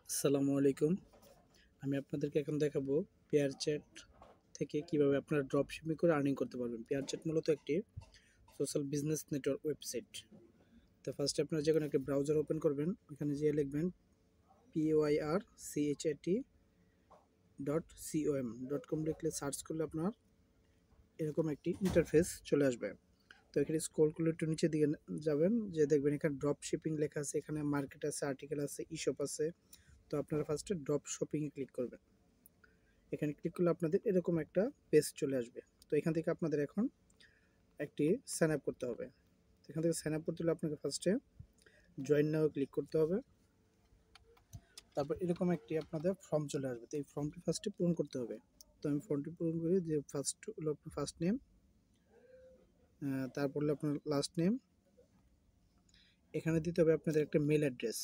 আসসালামু আলাইকুম। আমি আপনাদেরকে এখন দেখাবো পেয়ারচ্যাট থেকে কিভাবে আপনারা ড্রপ শিপিং করে আর্নিং করতে পারবেন। পেয়ারচ্যাট মূলত একটি সোশ্যাল বিজনেস নেটওয়ার্ক ওয়েবসাইট। তো ফার্স্টে আপনারা যেকোনো একটা ব্রাউজার ওপেন করবেন, ওখানে যেয়ে লিখবেন PYRCHAT.com লিখলে সার্চ করলে আপনার এরকম একটি ইন্টারফেস চলে আসবে। তো এখানে স্ক্রল করলে একটু নিচের দিকে যাবেন, যে দেখবেন এখানে ড্রপ শিপিং লেখা আছে, এখানে মার্কেট আছে, আর্টিকেল আছে, ইশপ আছে। তো আপনারা ফার্স্টে ড্রপ শপিংয়ে ক্লিক করবেন। এখানে ক্লিক করলে আপনাদের এরকম একটা পেজ চলে আসবে। তো এখান থেকে আপনাদের এখন একটি সাইন আপ করতে হবে। এখান থেকে সাইন আপ করতে হলে আপনাকে ফার্স্টে জয়েন নাও ক্লিক করতে হবে। তারপর এরকম একটি আপনাদের ফর্ম চলে আসবে। তো এই ফর্মটি ফার্স্টে পূরণ করতে হবে। তো আমি ফর্মটি পূরণ করি, যে ফার্স্ট হলো আপনার ফার্স্ট নেম, তারপর হলো আপনার লাস্ট নেম। এখানে দিতে হবে আপনাদের একটা মেল অ্যাড্রেস।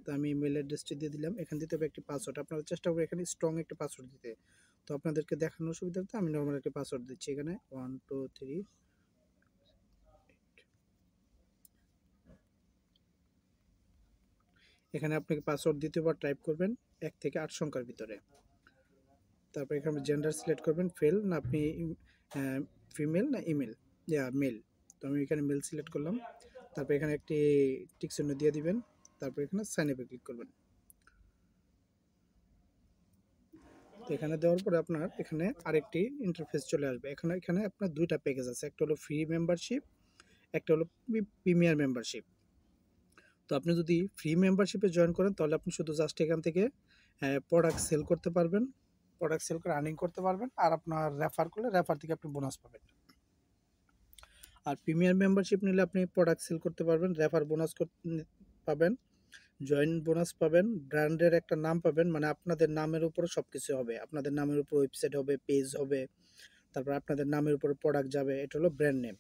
তো আমি মেল অ্যাড্রেসটি দিয়ে দিলাম। এখানে দিতে হবে একটি পাসওয়ার্ড। আপনারা চেষ্টা করবেন এখানে স্ট্রং একটা পাসওয়ার্ড দিতে। তো আপনাদেরকে দেখানোর সুবিধার্থে আমি নর্মাল একটা পাসওয়ার্ড দিচ্ছি। এখানে 1 2 3। এখানে আপনাকে পাসওয়ার্ড দ্বিতীয়বার টাইপ করবেন 1 থেকে 8 সংখ্যার ভিতরে। তারপর এখানে জেন্ডার সিলেক্ট করবেন, ফেল না আপনি ফিমেল না ইমেল, মেল। তো আমি এখানে মেল সিলেক্ট করলাম। তারপর এখানে একটি টিক চিহ্ন দিয়ে দিবেন। তারপর এখানে সাইন আপে ক্লিক করবেন। তো এখানে দেওয়ার পরে আপনার এখানে আরেকটি ইন্টারফেস চলে আসবে। এখানে আপনার দুইটা প্যাকেজ আছে, একটা হলো ফ্রি মেম্বারশিপ, একটা হলো প্রিমিয়ার মেম্বারশিপ। তো আপনি যদি ফ্রি মেম্বারশিপে জয়েন করেন তাহলে আপনি শুধু জাস্ট এখান থেকে প্রোডাক্ট সেল করতে পারবেন, প্রোডাক্ট সেল করে আর্নিং করতে পারবেন, আর আপনার রেফার করলে রেফার থেকে আপনি বোনাস পাবেন। আর প্রিমিয়ার মেম্বারশিপ নিলে আপনি প্রোডাক্ট সেল করতে পারবেন, রেফার বোনাস পাবেন, জয়েন বোনাস পাবেন, ব্র্যান্ডের একটা নাম পাবেন, মানে আপনাদের নামের উপরে সব কিছু হবে। আপনাদের নামের উপর ওয়েবসাইট হবে, পেজ হবে, তারপর আপনাদের নামের উপরে প্রোডাক্ট যাবে। এটা হলো ব্র্যান্ড নেম।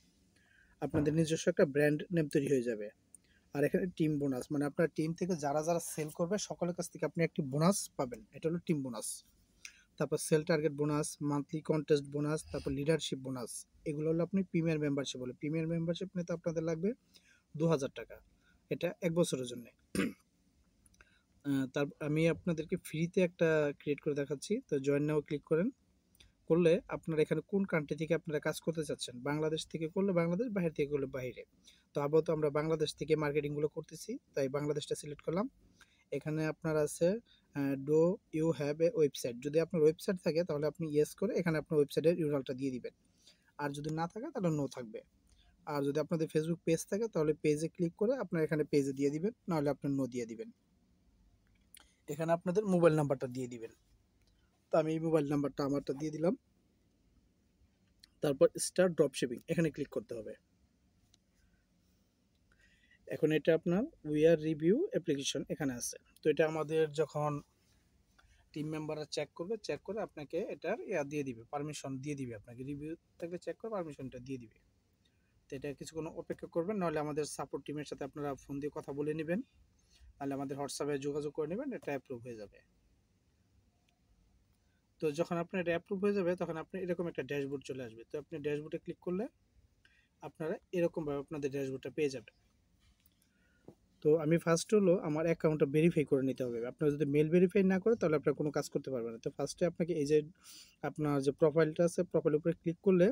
আপনাদের নিজস্ব একটা ব্র্যান্ড নেম তৈরি হয়ে যাবে। আর এখানে টিম বোনাস, মানে আপনার টিম থেকে যারা যারা সেল করবে সকলের কাছ থেকে আপনি একটি বোনাস পাবেন। এটা হলো টিম বোনাস। তারপর sale target bonus, monthly contest bonus, তারপর লিডারশিপ বোনাস। এগুলো হলো আপনি প্রিমিয়ার মেম্বারশিপ বলে। প্রিমিয়ার মেম্বারশিপ নিতে আপনাদের লাগবে 2000 টাকা। এটা 1 বছরের জন্য। তার আমি আপনাদেরকে ফ্রিতে একটা ক্রিয়েট করে দেখাচ্ছি। তো জয়েন নাও ক্লিক করলে আপনারা এখানে কোন কান্ট্রি থেকে আপনারা কাজ করতে চাচ্ছেন। বাংলাদেশ থেকে করলে বাংলাদেশ, বাইরে থেকে করলে বাইরে। তো আপাতত আমরা বাংলাদেশ থেকে মার্কেটিংগুলো করতেছি, তাই বাংলাদেশটা সিলেক্ট করলাম। এখানে আপনার আছে do you have a website. যদি আপনার ওয়েবসাইট থাকে তাহলে আপনি ইয়েস করে এখানে আপনার ওয়েবসাইটের ইউআরএলটা দিয়ে দিবেন। আর যদি না থাকে তাহলে নো থাকবে। আর যদি আপনাদের ফেসবুক পেজ থাকে তাহলে পেজে ক্লিক করে আপনার এখানে পেজে দিয়ে দিবেন, নাহলে আপনার নো দিয়ে দিবেন। এখানে আপনাদের মোবাইল নাম্বারটা দিয়ে দিবেন। তো আমি এই মোবাইল নাম্বারটা আমারটা দিয়ে দিলাম। তারপর স্টার্ট ড্রপ শিপিং এখানে ক্লিক করতে হবে। এখন এটা আপনার উইয়ার রিভিউ অ্যাপ্লিকেশন এখানে আছে। তো এটা আমাদের যখন টিম মেম্বাররা চেক করবে, চেক করে আপনাকে এটার দিয়ে দিবে, পারমিশন দিয়ে দিবে। আপনাকে রিভিউ থাকলে চেক করে পারমিশনটা দিয়ে দিবে। তো এটা কিছুক্ষণ অপেক্ষা করবেন, নাহলে আমাদের সাপোর্ট টিমের সাথে আপনারা ফোন দিয়ে কথা বলে নেবেন, তাহলে আমাদের হোয়াটসঅ্যাপে যোগাযোগ করে নেবেন, এটা অ্যাপ্রুভ হয়ে যাবে। তো যখন আপনার এটা অ্যাপ্রুভ হয়ে যাবে তখন আপনি এরকম একটা ড্যাশবোর্ড চলে আসবে। তো আপনি ড্যাশবোর্ডে ক্লিক করলে আপনারা এরকমভাবে আপনাদের ড্যাশবোর্ডটা পেয়ে যাবেন। তো আমি ফার্স্ট হলো আমার অ্যাকাউন্টটা ভেরিফাই করে নিতে হবে। আপনারা যদি মেল ভেরিফাই না করে তাহলে আপনারা কোনো কাজ করতে পারবেন না। তো ফার্স্টে আপনাকে এই যে আপনার যে প্রোফাইলটা আছে, প্রোফাইলের উপরে ক্লিক করলে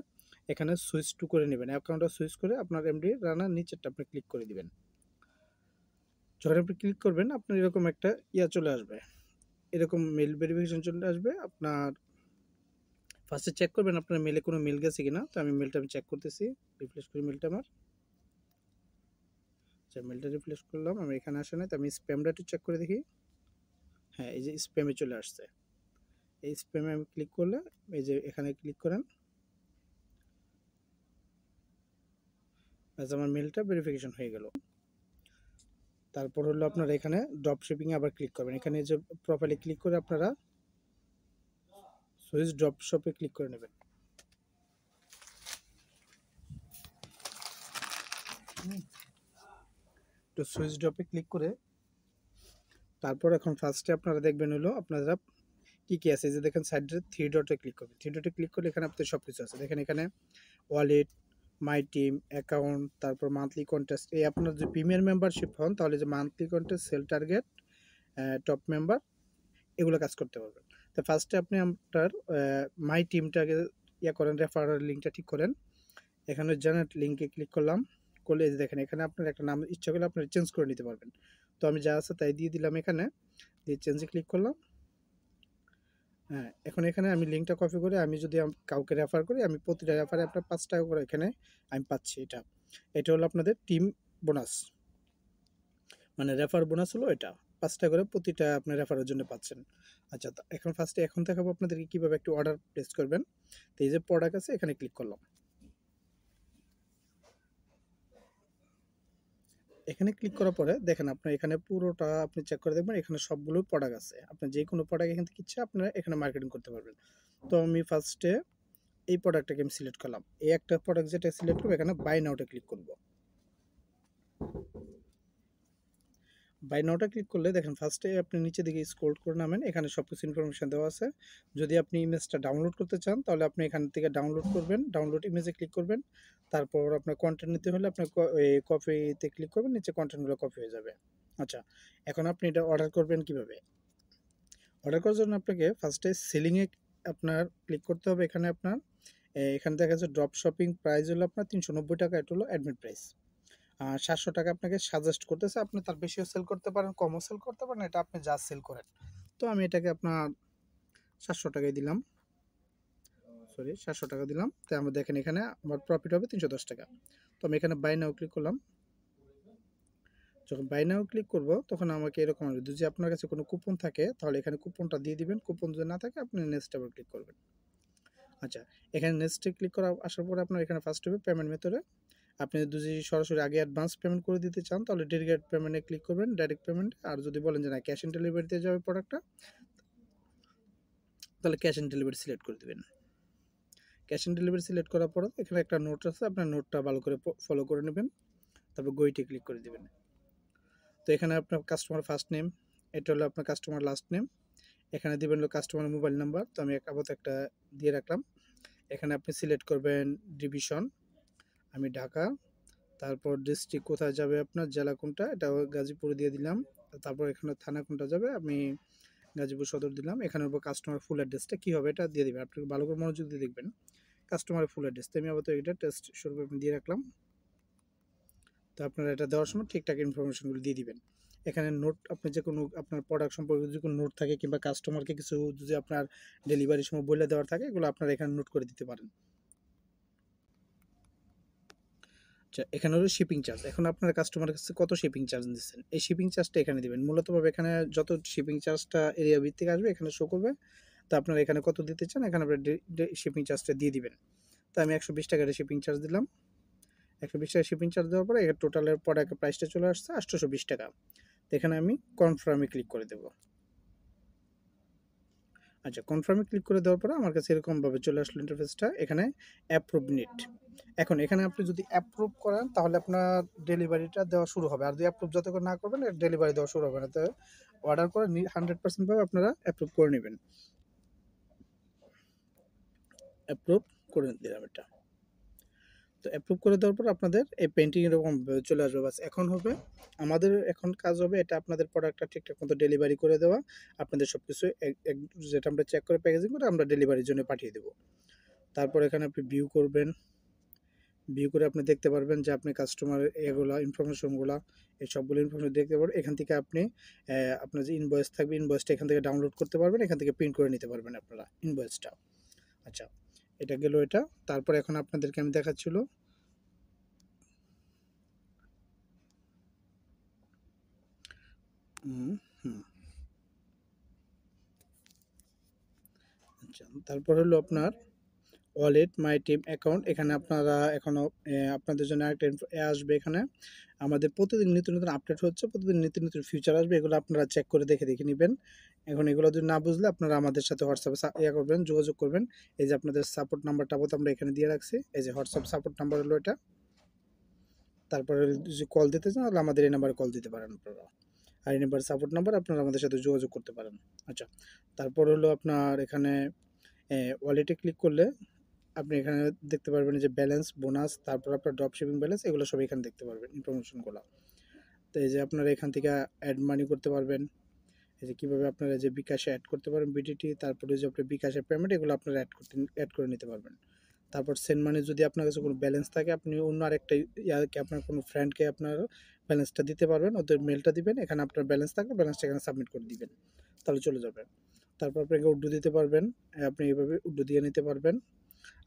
এখানে সুইচ টু করে নেবেন। অ্যাকাউন্টটা সুইচ করে আপনার এমডি রানার নিচেরটা আপনি ক্লিক করে দিবেন। যখন আপনি ক্লিক করবেন আপনার এরকম একটা চলে আসবে, এরকম মেল ভেরিফিকেশন চলে আসবে। আপনার ফার্স্টে চেক করবেন আপনার মেলে কোনো মেল গেছে কিনা। তো আমি মেলটা চেক করতেছি, রিফ্রেশ করি মেলটা আমার। আচ্ছা, মেলটা রিফ্রেশ করলাম, আমি এখানে আসে নাই। তো আমি স্প্যামটা একটু চেক করে দেখি। হ্যাঁ, এই যে স্প্যামে চলে আসছে। এই স্প্যামে আমি ক্লিক করলে এই যে এখানে ক্লিক করেন, আজ আমার মেলটা ভেরিফিকেশন হয়ে গেল। তারপর হলো আপনারা এখানে ড্রপ শিপিংয়ে আবার ক্লিক করবেন। এখানে যে প্রোফাইলে ক্লিক করে আপনারা সুইচ ড্রপ শপে ক্লিক করে নেবেন। তো সুইচ ড্রপে ক্লিক করে তারপর এখন ফার্স্টে আপনারা দেখবেন হলো আপনারা কি কি আছে। যে দেখেন সাইডে থ্রি ডটে ক্লিক করবেন। থ্রি ডটে ক্লিক করলে এখানে আপনাদের সব কিছু আছে। দেখেন এখানে ওয়ালেট, মাই টিম, অ্যাকাউন্ট, তারপর মান্থলি কন্টেস্ট। এই আপনার যদি প্রিমিয়ার মেম্বারশিপ হন তাহলে যে monthly contest, sale target, top member, এগুলো কাজ করতে পারবেন। তো ফার্স্টে আপনি আপনার মাই টিমটাকে করেন, রেফারেল লিঙ্কটা ঠিক করেন। এখানে জেনারেট লিঙ্কে ক্লিক করলাম, করলে এই যে দেখেন এখানে আপনার একটা নাম ইচ্ছা করলে আপনারা চেঞ্জ করে নিতে পারবেন। তো আমি যা আছে তাই দিয়ে দিলাম, এখানে দিয়ে চেঞ্জে ক্লিক করলাম। হ্যাঁ, এখন এখানে আমি লিঙ্কটা কপি করে আমি যদি কাউকে রেফার করি, আমি প্রতিটা রেফারে আপনার 5 টাকা করে এখানে আমি পাচ্ছি। এটা হলো আপনাদের টিম বোনাস, মানে রেফার বোনাস হলো এটা, 5 টাকা করে প্রতিটা আপনার রেফারের জন্য পাচ্ছেন। আচ্ছা, এখন ফার্স্টে এখন দেখাবো আপনাদেরকে কীভাবে একটু অর্ডার প্লেস করবেন। তো এই যে প্রোডাক্ট আছে এখানে ক্লিক করলাম। এখানে ক্লিক করার পরে দেখেন আপনার এখানে পুরোটা আপনি চেক করে দেখবেন, এখানে সবগুলো প্রোডাক্ট আছে। আপনার যে কোনো প্রোডাক্ট এখান থেকে ইচ্ছা আপনারা এখানে মার্কেটিং করতে পারবেন। তো আমি ফার্স্টে এই প্রোডাক্টটাকে আমি সিলেক্ট করলাম। এই একটা প্রোডাক্ট যেটা সিলেক্ট করবো এখানে বাই নাওতে ক্লিক করব। বাই নাওটা ক্লিক করলে দেখেন ফার্স্টে আপনি নিচে দিকে স্ক্রল করে নামেন, এখানে সব কিছু ইনফরমেশন দেওয়া আছে। যদি আপনি ইমেজটা ডাউনলোড করতে চান তাহলে আপনি এখান থেকে ডাউনলোড করবেন, ডাউনলোড ইমেজে ক্লিক করবেন। তারপর আপনার কন্টেন্ট নিতে হলে আপনার কপিতে ক্লিক করবেন, নিচে কন্টেন্টগুলো কপি হয়ে যাবে। আচ্ছা, এখন আপনি এটা অর্ডার করবেন কিভাবে? অর্ডার করার জন্য আপনাকে ফার্স্টে সেলিংয়ে আপনার ক্লিক করতে হবে। এখানে আপনার এখানে দেখা যাচ্ছে ড্রপ শপিং প্রাইস হলো আপনার 390 টাকা, এটা হলো অ্যাডমিট প্রাইস। 700 টাকা আপনাকে সাজেস্ট করতেছে, আপনি তার বেশিও সেল করতে পারেন, কমও সেল করতে পারেন, এটা আপনি যা সেল করেন। তো আমি এটাকে আপনার 700 টাকায় দিলাম, সরি 700 টাকা দিলাম। তো আমরা দেখেন এখানে আমার প্রফিট হবে 310 টাকা। তো আমি এখানে বাই নাও ক্লিক করলাম। যখন বাই নাও ক্লিক করব তখন আমাকে এরকম আসবে, যদি আপনার কাছে কোনো কুপন থাকে তাহলে এখানে কুপনটা দিয়ে দিবেন, কুপন যদি না থাকে আপনি নেক্সট আবার ক্লিক করবেন। আচ্ছা, এখানে নেক্সটে ক্লিক করা আসার পরে আপনার এখানে ফার্স্ট হবে পেমেন্ট মেথডে। আপনি যদি সরাসরি আগে অ্যাডভান্স পেমেন্ট করে দিতে চান তাহলে ডাইরেক্ট পেমেন্টে ক্লিক করবেন, ডাইরেক্ট পেমেন্ট। আর যদি বলেন যে না ক্যাশ অন ডেলিভারিতে যাবে প্রোডাক্টটা, তাহলে ক্যাশ অন ডেলিভারি সিলেক্ট করে দেবেন। ক্যাশ অন ডেলিভারি সিলেক্ট করার পর এখানে একটা নোট আছে, আপনার নোটটা ভালো করে ফলো করে নেবেন, তারপর গোইটে ক্লিক করে দেবেন। তো এখানে আপনার কাস্টমার ফার্স্ট নেম, এটা হলো আপনার কাস্টমার লাস্ট নেম, এখানে দেবেন হলো কাস্টমার মোবাইল নাম্বার। তো আমি আপাতত একটা দিয়ে রাখলাম। এখানে আপনি সিলেক্ট করবেন ডিভিশন, আমি ঢাকা, তারপর ডিস্ট্রিক্ট কোথায় যাবে আপনার, জেলা কোনটা, এটা গাজীপুর দিয়ে দিলাম। তারপর এখানে থানা কোনটা যাবে, আমি গাজীপুর সদর দিলাম। এখানে কাস্টমার ফুল অ্যাড্রেসটা কী হবে এটা দিয়ে দেবেন, আপনি ভালো করে মনোযোগ দিয়ে দেখবেন। কাস্টমারের ফুল অ্যাড্রেস, তো আমি আবার এটা টেস্ট শুরু করে দিয়ে রাখলাম। তো আপনারা এটা দেওয়ার সময় ঠিকঠাক ইনফরমেশনগুলো দিয়ে দিবেন। এখানে নোট, আপনি যে কোনো আপনার প্রোডাক্ট সম্পর্কে যদি কোনো নোট থাকে কিংবা কাস্টমারকে কিছু যদি আপনার ডেলিভারির সময় বলে দেওয়ার থাকে, এগুলো আপনারা এখানে নোট করে দিতে পারেন। আচ্ছা, এখানে হলো শিপিং চার্জ। এখন আপনার কাস্টমারের কাছে কত শিপিং চার্জ দিচ্ছেন, এই শিপিং চার্জটা এখানে দিবেন। মূলতভাবে এখানে যত শিপিং চার্জটা এরিয়া ভিত্তিক আসবে এখানে শো করবে। তো আপনারা এখানে কত দিতে চান এখানে আপনার শিপিং চার্জটা দিয়ে দিবেন। তো আমি 120 টাকার শিপিং চার্জ দিলাম। 120 টাকা শিপিং চার্জ দেওয়ার পরে টোটালের প্রোডাক্টের প্রাইসটা চলে আসছে 820 টাকা। তো এখানে আমি কনফার্মে ক্লিক করে দেব। আচ্ছা, কনফার্মে ক্লিক করে দেওয়ার পরে আমার কাছে এরকমভাবে চলে আসলো ইন্টারফেসটা। এখানে অ্যাপ্রুভ নিট। এখন এখানে আপনি যদি অ্যাপ্রুভ করেন তাহলে আপনার ডেলিভারিটা দেওয়া শুরু হবে, আর যদি অ্যাপ্রুভ যতক্ষণ না করবেন ডেলিভারি দেওয়া শুরু হবে না। তো অর্ডার করে 100% ভাবে আপনারা অ্যাপ্রুভ করে নেবেন। অ্যাপ্রুভ করে দিলাম এটা। তো অ্যাপ্রুভ করে দেওয়ার পর আপনাদের এই পেন্টিং এরকম চলে আসবে। বাস এখন হবে আমাদের এখন কাজ হবে এটা আপনাদের প্রোডাক্টটা ঠিকঠাক মতো ডেলিভারি করে দেওয়া। আপনাদের সব কিছু যেটা আমরা চেক করে প্যাকেজিং করে আমরা ডেলিভারির জন্য পাঠিয়ে দেবো। তারপর এখানে আপনি ভিউ করবেন, ভিউ করে আপনি দেখতে পারবেন যে আপনি কাস্টমারের এগুলো ইনফরমেশনগুলো, এই সবগুলো ইনফরমেশন দেখতে পারবেন। এখান থেকে আপনি আপনার যে ইনভয়েস থাকবে ইনভয়েসটা এখান থেকে ডাউনলোড করতে পারবেন, এখান থেকে প্রিন্ট করে নিতে পারবেন আপনারা ইনভয়েসটা। আচ্ছা, এটা গেল এটা। তারপর এখন আপনাদেরকে আমি দেখাচ্ছিল আচ্ছা, তারপর হলো আপনার ওয়ালেট মাই টিম অ্যাকাউন্ট। এখানে আপনারা এখনও আপনাদের জন্য আরেকটা আসবে। এখানে আমাদের প্রতিদিন নিত্য নতুন আপডেট হচ্ছে, প্রতিদিন নিত্য নতুন ফিচার আসবে, এগুলো আপনারা চেক করে দেখে দেখে নেবেন। এখন এগুলো যদি না বুঝলে আপনারা আমাদের সাথে হোয়াটসঅ্যাপে করবেন, যোগাযোগ করবেন। এই যে আপনাদের সাপোর্ট নাম্বারটা আমরা এখানে দিয়ে রাখছি, এই যে হোয়াটসঅ্যাপ সাপোর্ট নাম্বার হলো এটা। তারপরে যদি কল দিতে চান তাহলে আমাদের এই নাম্বারে কল দিতে পারেন আপনারা, আর এই নাম্বার সাপোর্ট নাম্বার আপনারা আমাদের সাথে যোগাযোগ করতে পারেন। আচ্ছা, তারপর হলো আপনার এখানে ওয়ালেটে ক্লিক করলে আপনি এখানে দেখতে পারবেন যে ব্যালেন্স, বোনাস, তারপর আপনার ড্রপ শিপিং ব্যালেন্স, এগুলো সব এখানে দেখতে পারবেন ইনফরমেশনগুলো। তো এই যে আপনারা এখান থেকে অ্যাড মানি করতে পারবেন, এই যে কীভাবে আপনারা যে বিকাশে অ্যাড করতে পারেন বিডিটি, তারপরে যে আপনার বিকাশের পেমেন্ট, এগুলো আপনারা অ্যাড করে নিতে পারবেন। তারপর সেন্ড মানি যদি আপনার কাছে কোনো ব্যালেন্স থাকে, আপনি অন্য আরেকটা ইয়াকে আপনার কোনো ফ্রেন্ডকে আপনার ব্যালেন্সটা দিতে পারবেন, ওদের মেলটা দিবেন, এখানে আপনার ব্যালেন্স থাকলে ব্যালেন্সটা এখানে সাবমিট করে দিবেন, তাহলে চলে যাবে। তারপর আপনাকে উড্ডু দিতে পারবেন, আপনি এইভাবে উড্ডু দিয়ে নিতে পারবেন।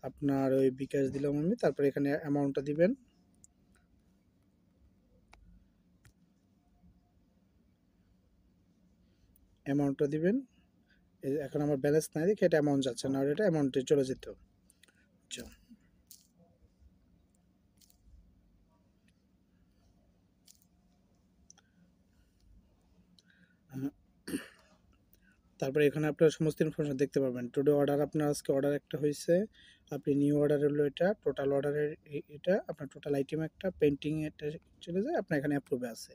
আপনার ওই বিকাশ দিলাম আমি, তারপরে এখানে অ্যামাউন্টটা দিবেন, অ্যামাউন্টটা দিবেন। এখন আমার ব্যালেন্স নাই দেখে এটা অ্যামাউন্ট যাচ্ছে না, আর এটা অ্যামাউন্টে চলে যেত। আচ্ছা, তারপরে এখানে আপনার সমস্ত ইনফরমেশন দেখতে পাবেন। টুডে অর্ডার, আপনার আজকে অর্ডার একটা হয়েছে, আপনি নিউ অর্ডার হলো এটা, টোটাল অর্ডারের এটা আপনার টোটাল আইটেম একটা পেন্টিং এটা চলে যায়, আপনার এখানে অ্যাপ্রুভে আছে।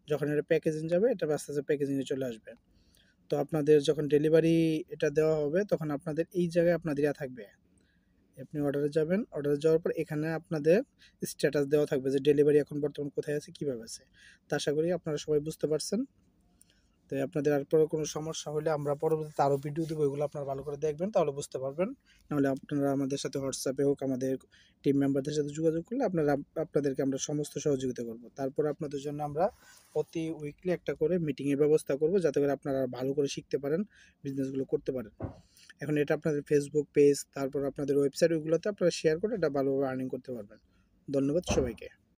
যখন এটা প্যাকেজিং যাবে, এটা আস্তে আস্তে প্যাকেজিংয়ে চলে আসবে। তো আপনাদের যখন ডেলিভারি এটা দেওয়া হবে, তখন আপনাদের এই জায়গায় আপনাদের ইয়া থাকবে, আপনি অর্ডারে যাবেন, অর্ডারে যাওয়ার পর এখানে আপনাদের স্ট্যাটাস দেওয়া থাকবে যে ডেলিভারি এখন বর্তমান কোথায় আছে, কীভাবে আছে। তা আশা করি আপনারা সবাই বুঝতে পারছেন। তো আপনাদের আর পরে কোনো সমস্যা হলে আমরা পরবর্তীতে আরও ভিডিও দেবো, এগুলো আপনারা ভালো করে দেখবেন, তাহলে বুঝতে পারবেন। নাহলে আপনারা আমাদের সাথে হোয়াটসঅ্যাপে হোক, আমাদের টিম মেম্বারদের সাথে যোগাযোগ করলে আপনাদেরকে আমরা সমস্ত সহযোগিতা করব। তারপর আপনাদের জন্য আমরা প্রতি উইকলি একটা করে মিটিংয়ের ব্যবস্থা করব, যাতে করে আপনারা ভালো করে শিখতে পারেন, বিজনেসগুলো করতে পারেন। এখন এটা আপনাদের ফেসবুক পেজ, তারপর আপনাদের ওয়েবসাইট, ওইগুলোতে আপনারা শেয়ার করে এটা ভালোভাবে আর্নিং করতে পারবেন। ধন্যবাদ সবাইকে।